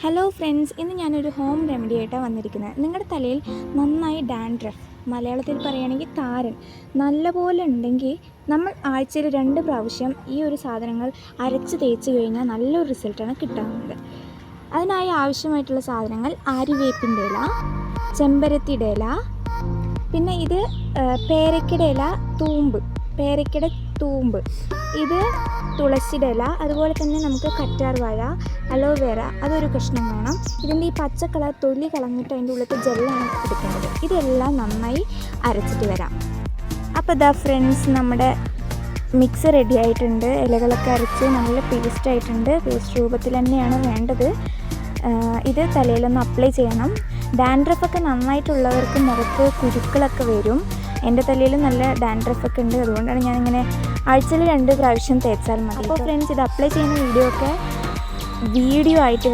Hello friends, ഇന്ന് ഞാനൊരു home remedy ആയിട്ടാണ് വന്നിരിക്കുന്നത്. നിങ്ങളുടെ തലയിൽ നന്നായി ഡാൻഡ്രഫ്, മലയാളത്തിൽ പറയുകയാണെങ്കിൽ താരൻ നല്ലപോലെ ഉണ്ടെങ്കിൽ നമ്മൾ ആഴ്ചയിൽ 2 പ്രാവശ്യം ഈ ഒരു സാധനങ്ങൾ അരച്ച് തേച്ച് കഴിഞ്ഞാൽ നല്ലൊരു റിസൾട്ടാണ് കിട്ടാവുന്നത്. അതിനായി ആവശ്യമായിട്ടുള്ള സാധനങ്ങൾ ആര്യവേപ്പിൻ്റെ ഇല, ചെമ്പരത്തിയുടെ ഇല, പിന്നെ ഇത് പേരയ്ക്കയുടെ ഇല, പേരയ്ക്കയുടെ തൂമ്പ്, ഇത് തുളസിയുടെ ഇല, അതുപോലെ തന്നെ നമുക്ക് കറ്റാർ വാഴ, അലോവേറ അതൊരു കഷ്ണം വേണം. ഇതിൻ്റെ ഈ പച്ച കളർ തൊലി കളഞ്ഞിട്ട് അതിൻ്റെ ഉള്ളിലത്തെ ജെല്ലാണ് എടുക്കേണ്ടത്. ഇതെല്ലാം നന്നായി അരച്ചിട്ട് വരാം. അപ്പോൾ ദാ ഫ്രണ്ട്സ്, നമ്മുടെ മിക്സ് റെഡി ആയിട്ടുണ്ട്. ഇലകളൊക്കെ അരച്ച് നല്ല പേസ്റ്റ് ആയിട്ടുണ്ട്. പേസ്റ്റ് രൂപത്തിൽ തന്നെയാണ് വേണ്ടത്. ഇത് തലയിലൊന്ന് അപ്ലൈ ചെയ്യണം. ഡാൻഡ്രഫൊക്കെ നന്നായിട്ടുള്ളവർക്ക് മുഖത്ത് കുരുക്കളൊക്കെ വരും. എൻ്റെ തലയിൽ നല്ല ഡാൻഡ്രഫൊക്കെ ഉണ്ട്. അതുകൊണ്ടാണ് ഞാനിങ്ങനെ ആഴ്ചയിൽ 2 പ്രാവശ്യം തേച്ചാൽ മതി. അപ്പോൾ ഫ്രണ്ട്സ്, ഇത് അപ്ലൈ ചെയ്യുന്ന വീഡിയോ ആയിട്ട്